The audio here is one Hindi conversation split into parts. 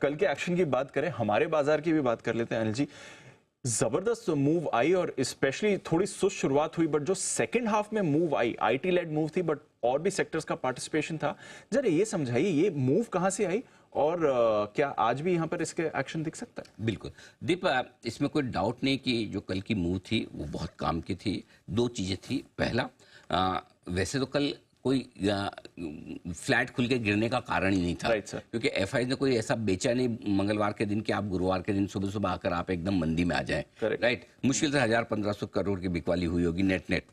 कल के एक्शन की बात करें, हमारे बाजार की भी बात कर लेते हैं अनिल जी। जबरदस्त मूव आई और स्पेशली थोड़ी सुस्त शुरुआत हुई, बट जो सेकंड हाफ में मूव आई, आईटी लेड मूव थी, बट और भी सेक्टर्स का पार्टिसिपेशन था। जरा ये समझाइए, ये मूव कहां से आई और क्या आज भी यहां पर इसके एक्शन दिख सकता है? बिल्कुल दीप, इसमें कोई डाउट नहीं कि जो कल की मूव थी वो बहुत काम की थी। दो चीज़ें थी। पहला, वैसे तो कल कोई फ्लैट खुल के गिरने का कारण ही नहीं था, राइट सर। क्योंकि एफआई ने कोई ऐसा बेचा नहीं मंगलवार के दिन कि आप गुरुवार के दिन सुबह सुबह आकर आप एकदम मंदी में आ जाएं। राइट, मुश्किल से 1000-1500 करोड़ की बिकवाली हुई होगी नेट,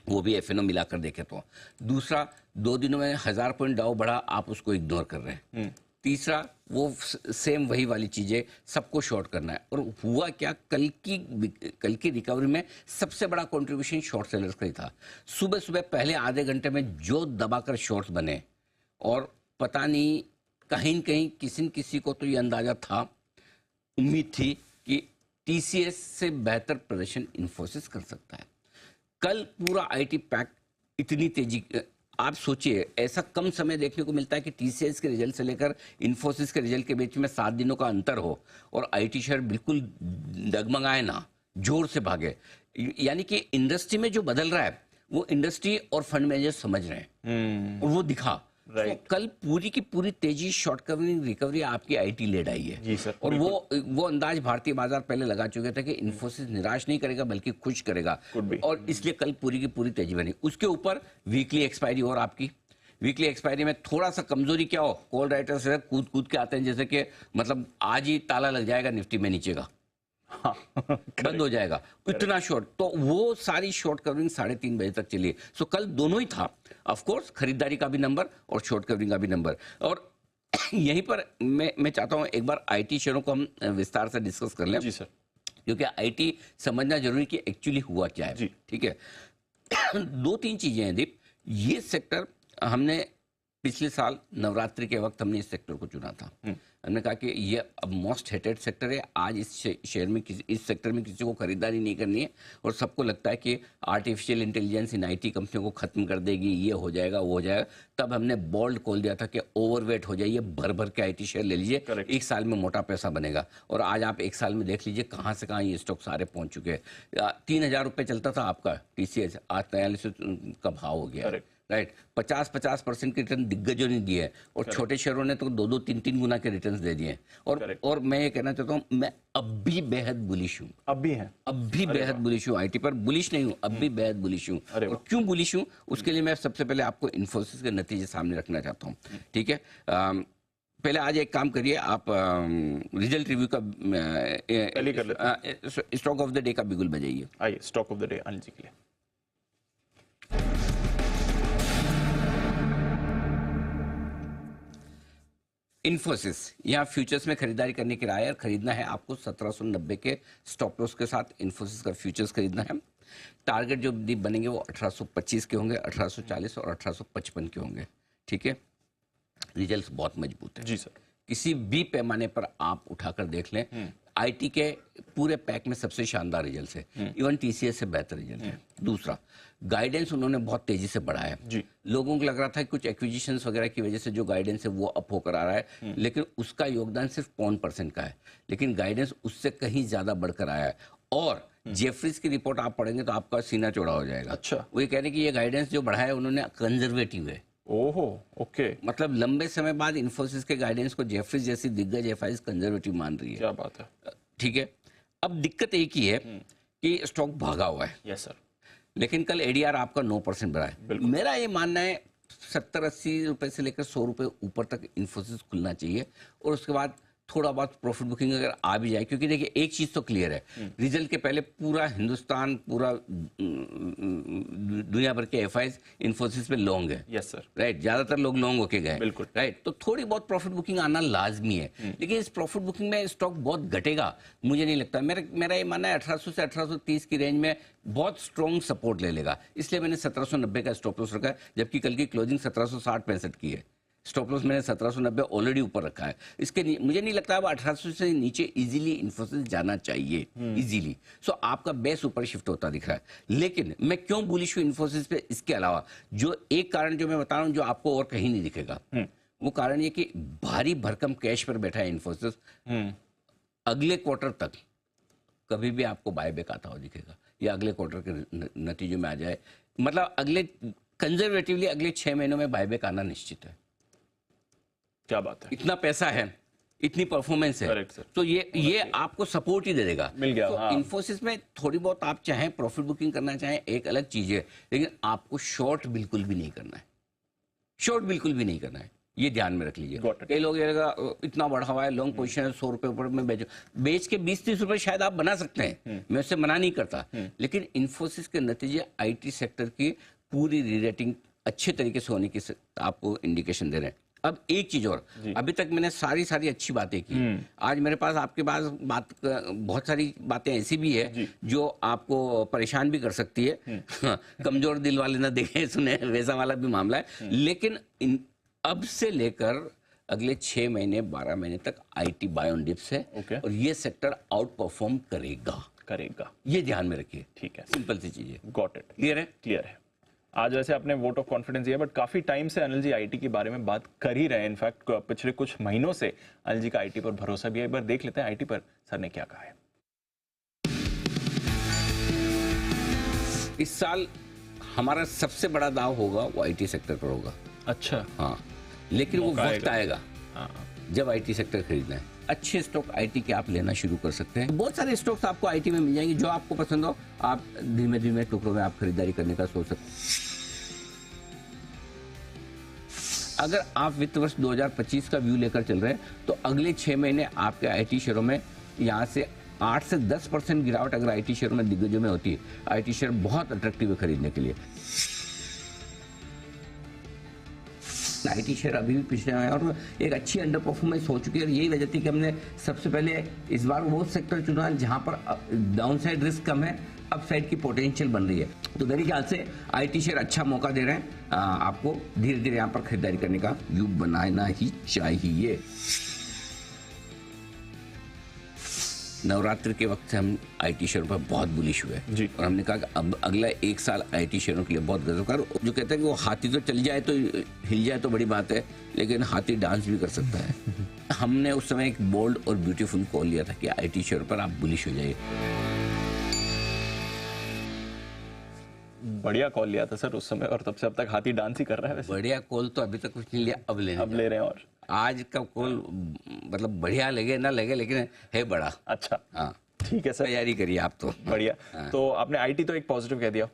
वो भी एफएनओ मिलाकर देखे तो। दूसरा, 2 दिनों में 1000 पॉइंट डाउ बढ़ा, आप उसको इग्नोर कर रहे हैं। तीसरा, वो सेम वही वाली चीजें, सबको शॉर्ट करना है। और हुआ क्या, कल की रिकवरी में सबसे बड़ा कंट्रीब्यूशन शॉर्ट सेलर्स का ही था। सुबह सुबह पहले आधे घंटे में जो दबाकर शॉर्ट्स बने, और पता नहीं कहीं न कहीं किसी न किसी को तो ये अंदाजा था, उम्मीद थी कि टीसीएस से बेहतर प्रदर्शन इन्फोसिस कर सकता है। कल पूरा आईटी पैक इतनी तेजी, आप सोचिए ऐसा कम समय देखने को मिलता है कि टीसीएस के रिजल्ट से लेकर इन्फोसिस के रिजल्ट के बीच में 7 दिनों का अंतर हो और आईटी शेयर बिल्कुल डगमगाए ना, जोर से भागे। यानी कि इंडस्ट्री में जो बदल रहा है वो इंडस्ट्री और फंड मैनेजर समझ रहे हैं, और वो दिखा। तो कल पूरी की पूरी तेजी शॉर्ट कवरिंग रिकवरी आपकी आईटी लेड आई है जी सर, और वो अंदाज भारतीय बाजार पहले लगा चुके थे कि इन्फोसिस निराश नहीं करेगा बल्कि खुश करेगा, और इसलिए कल पूरी की पूरी तेजी बनी। उसके ऊपर वीकली एक्सपायरी, और आपकी वीकली एक्सपायरी में थोड़ा सा कमजोरी क्या हो, कॉल राइटर्स कूद कूद के आते हैं, जैसे कि मतलब आज ही ताला लग जाएगा निफ्टी में नीचे का, बंद हो जाएगा, इतना शॉर्ट। तो वो सारी शॉर्ट कवरिंग 3:30 बजे तक चली। सो कल दोनों ही था, ऑफ कोर्स खरीदारी का भी नंबर और शॉर्ट कवरिंग का भी नंबर। और यहीं पर मैं चाहता हूं एक बार आईटी शेयरों को हम विस्तार से डिस्कस कर लें। जी सर, क्योंकि आईटी समझना जरूरी कि एक्चुअली हुआ क्या है। ठीक है, 2-3 चीजें हैं दीप। ये सेक्टर हमने पिछले साल नवरात्रि के वक्त हमने इस सेक्टर को चुना था। हमने कहा कि ये अब मोस्ट हेटेड सेक्टर है। आज इस शेयर में इस सेक्टर में किसी को खरीदारी नहीं करनी है, और सबको लगता है कि आर्टिफिशियल इंटेलिजेंस इन आईटी कंपनियों को खत्म कर देगी, ये हो जाएगा वो हो जाएगा। तब हमने बोल्ड खोल दिया था कि ओवरवेट हो जाइए, भर भर के आईटी शेयर ले लीजिए, एक साल में मोटा पैसा बनेगा। और आज आप एक साल में देख लीजिए कहाँ से कहाँ ये स्टॉक सारे पहुंच चुके हैं। 3000 रुपये चलता था आपका टीसीएस, आज 43 का भाव हो गया। राइट, 50% के रिटर्न दिग्गजों ने दिए, और छोटे शेयरों ने तो 2-2, 3-3 गुना के रिटर्न्स दे दिए। और मैं ये कहना चाहता हूँ, मैं अब भी बेहद बुलिश हूँ। अब भी बेहद बुलिश हूँ आईटी पर। बुलिश नहीं हूँ, अब भी बेहद बुलिश हूँ। और क्यों बुलिश हूँ, उसके लिए मैं सबसे पहले आपको इन्फोसिस के नतीजे सामने रखना चाहता हूँ। ठीक है, पहले आज एक काम करिए, आप रिजल्ट रिव्यू का स्टॉक ऑफ द डे का बिगुल बजाइए। आइए stock of the day Anil ji के लिए। इन्फोसिस, यहाँ फ्यूचर्स में खरीदारी करने की राय है। खरीदना है आपको 1790 के स्टॉप लॉस के साथ इन्फोसिस का फ्यूचर्स खरीदना है। टारगेट जो बनेंगे वो 1825 के होंगे, 1840 और 1855 के होंगे। ठीक है, रिजल्ट्स बहुत मजबूत है जी सर। किसी भी पैमाने पर आप उठाकर देख लें, आईटी के पूरे पैक में सबसे शानदार रिजल्ट है, इवन टीसीएस से बेहतर रिजल्ट है। दूसरा, गाइडेंस उन्होंने बहुत तेजी से बढ़ाया है। लोगों को लग रहा था कि कुछ एक्विजिशंस वगैरह की वजह से जो गाइडेंस है वो अप होकर आ रहा है, लेकिन उसका योगदान सिर्फ 0.1% का है, लेकिन गाइडेंस उससे कहीं ज्यादा बढ़कर आया है। और जेफरीज की रिपोर्ट आप पढ़ेंगे तो आपका सीना चौड़ा हो जाएगा। अच्छा, वो ये कह रहे हैं कि ये गाइडेंस जो बढ़ाया है उन्होंने कंजर्वेटिव है। ओहो, ओके। मतलब लंबे समय बाद इन्फोसिस के गाइडेंस को जेफरीज जैसी दिग्गज एफआईज कंजर्वेटिव मान रही है। क्या बात है। ठीक है, अब दिक्कत एक ही है कि स्टॉक भागा हुआ है। Yes sir. लेकिन कल एडीआर आपका 9% बढ़ा है। मेरा ये मानना है 70-80 रुपए से लेकर 100 रुपए ऊपर तक इन्फोसिस खुलना चाहिए, और उसके बाद थोड़ा बहुत प्रॉफिट बुकिंग अगर आ भी जाए। क्योंकि देखिए एक चीज तो क्लियर है, रिजल्ट के पहले पूरा हिंदुस्तान, पूरा दुनिया भर के एफआईज इन्फोसिस पे लॉन्ग है। Yes sir. राइट, ज्यादातर लोग लॉन्ग होके गए। बिल्कुल। राइट, तो थोड़ी बहुत प्रॉफिट बुकिंग आना लाजमी है, लेकिन इस प्रॉफिट बुकिंग में स्टॉक बहुत घटेगा मुझे नहीं लगता। मेरा ये मानना है 1800 से 1830 की रेंज में बहुत स्ट्रॉन्ग सपोर्ट ले लेगा, इसलिए मैंने 1790 का स्टॉप लॉस रखा है, जबकि कल की क्लोजिंग 1760-65 की है। स्टॉप लॉस मैंने 1790 ऑलरेडी ऊपर रखा है। इसके मुझे नहीं लगता अब 1800 से नीचे इजीली इन्फोसिस जाना चाहिए, इजीली। सो आपका बेस ऊपर शिफ्ट होता दिख रहा है। लेकिन मैं क्यों बुलिश हूं इन्फोसिस पे, इसके अलावा जो एक कारण जो मैं बता रहा हूं, जो आपको और कहीं नहीं दिखेगा, वो कारण ये कि भारी भरकम कैश पर बैठा है इन्फोसिस। अगले क्वार्टर तक कभी भी आपको बायबैक आता हुआ दिखेगा, या अगले क्वार्टर के नतीजों में आ जाए, मतलब अगले कंजर्वेटिवली अगले 6 महीनों में बायबैक आना निश्चित है। क्या बात है, इतना पैसा है, इतनी परफॉर्मेंस है, Correct, sir. तो ये आपको सपोर्ट ही दे देगा। मिल गया, तो हाँ। इन्फोसिस में थोड़ी बहुत आप चाहें प्रॉफिट बुकिंग करना चाहें एक अलग चीज है, लेकिन आपको शॉर्ट बिल्कुल भी नहीं करना है, शॉर्ट बिल्कुल भी नहीं करना है, ये ध्यान में रख लीजिए। Got it. कई लोग ये लगा इतना बढ़ा हुआ है, लॉन्ग पोजीशन है, 100 रुपए ऊपर में बेच के 20-30 रुपए शायद आप बना सकते हैं, मैं उससे मना नहीं करता, लेकिन इन्फोसिस के नतीजे आईटी सेक्टर की पूरी रीरेटिंग अच्छे तरीके से होने की आपको इंडिकेशन दे रहे हैं। अब एक चीज और, अभी तक मैंने सारी अच्छी बातें की, आज मेरे पास आपके पास बहुत सारी बातें ऐसी भी है जो आपको परेशान भी कर सकती है। कमजोर दिल वाले ना देखें सुने, वैसा वाला भी मामला है। लेकिन अब से लेकर अगले 6 महीने 12 महीने तक आईटी बाय ऑन डिप्स है, और ये सेक्टर आउट परफॉर्म करेगा, ये ध्यान में रखिए। ठीक है, सिंपल सी चीज है। गॉट इट, क्लियर है? क्लियर है। आज वैसे आपने वोट ऑफ कॉन्फिडेंस दिया, बट काफी टाइम से अनिल जी आईटी के बारे में बात कर ही रहे हैं। इनफैक्ट पिछले कुछ महीनों से अनिल जी का आईटी पर भरोसा भी है। एक बार देख लेते हैं आईटी पर सर ने क्या कहा है। इस साल हमारा सबसे बड़ा दाव होगा वो आईटी सेक्टर पर होगा। अच्छा, हाँ, लेकिन वो मौका वक्त आएगा जब आईटी सेक्टर खरीदना है। अच्छे स्टॉक आईटी के आप लेना शुरू कर सकते हैं। बहुत सारे स्टॉक्स आपको आईटी में मिल जाएंगे, जो आपको पसंद हो आप धीमे धीमे टुकड़ों में आप खरीदारी करने का सोच सकते हैं। अगर आप वित्त वर्ष 2025 का व्यू लेकर चल रहे हैं तो अगले 6 महीने आपके आईटी शेयरों में यहाँ से 8 से 10% गिरावट अगर आईटी शेयरों में दिग्गजों में होती है, आईटी शेयर बहुत अट्रैक्टिव है खरीदने के लिए। आईटी शेयर अभी भी पिछले हैं और एक अच्छी अंडर परफॉर्मेंस हो चुकी है, और यही वजह थी कि हमने सबसे पहले इस बार वो सेक्टर चुना जहां पर डाउन साइड रिस्क कम है, अप साइड की पोटेंशियल बन रही है। तो मेरे ख्याल से आईटी शेयर अच्छा मौका दे रहे हैं, आपको धीरे धीरे यहाँ पर खरीदारी करने का व्यू बनाना ही चाहिए। नवरात्र के वक्त से हम आईटी शेयरों पर बहुत बुलिश हुए जी, और हमने कहा कि अब अगला 1 साल आईटी शेयरों के लिए बहुत गजबकार। जो कहते हैं कि वो हाथी तो चल जाए तो हिल जाए तो बड़ी बात है, लेकिन हाथी डांस भी कर सकता है। हमने उस समय एक बोल्ड और ब्यूटीफुल कॉल लिया था कि आईटी शेयर पर आप बुलिश हो जाइए। बढ़िया कॉल लिया था सर उस समय, और तब से अब तक हाथी डांस ही कर रहा है। वैसे बढ़िया कॉल तो अभी तक कुछ नहीं लिया, अब ले रहे हैं। और आज का कॉल मतलब बढ़िया लगे ना लगे, लेकिन है बड़ा अच्छा, हाँ, ठीक है सर, तैयारी करिए आप तो। बढ़िया। तो आपने आईटी तो एक पॉजिटिव कह दिया,